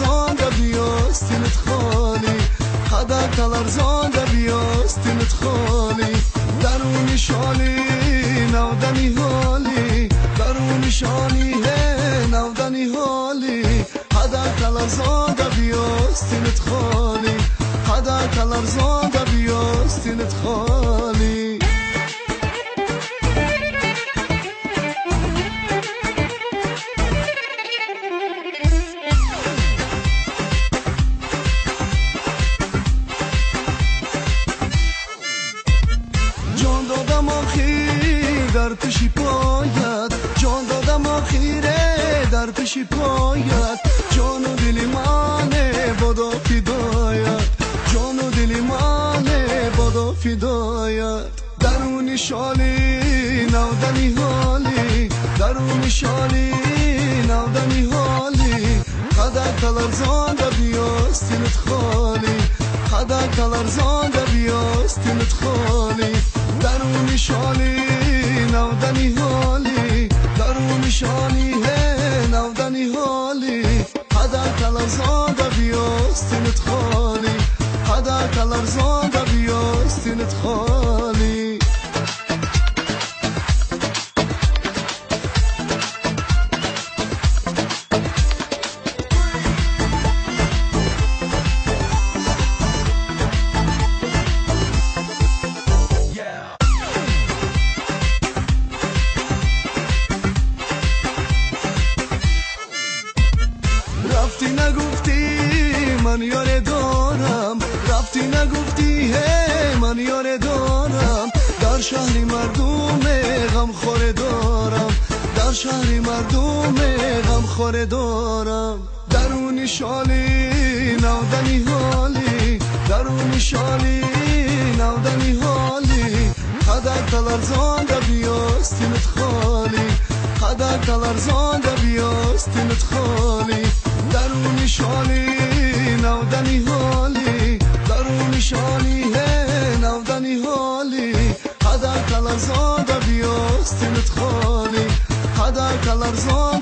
zonda biyostinit khali Khada kalar zonda biyostinit khali Daruni shali navdani holi Daruni shali he navdani holi Khada kalar zonda biyostinit khali Khada kalar zonda biyostinit khali در پیشی پایت جان دادم آخیره در پیشی پایت جان و دلی منه بادا فدایت جان و دلی منه بادا فدایت درونی شالی نودنی حالی درونی شالی نودنی حالی خدا کلر زانده بیاستینت خالی خدا کلر زانده بیاستینت خالی درونی شالی نودنی حالی درونی شالی he نودنی حالی خدا کلر زانده بیاستینت خالی خدا کلر زانده بیاستینت خالی رفتی نگفتی من یاره دارم رفتی نگفتی هی من یاره دارم در شهری مردم غم خوره دارم در شهری مردم غم خوره دارم درونی شالی نودنی حالی درونی شالی نودنی حالی خدا کلر زانده بیاستینت خالی خدا کلر زانده بیاستینت خالی درونی شالی نودنی حالی درونی شالی he نودنی حالی خدا کلر زانده بیاستینت خالی خدا کلر زانده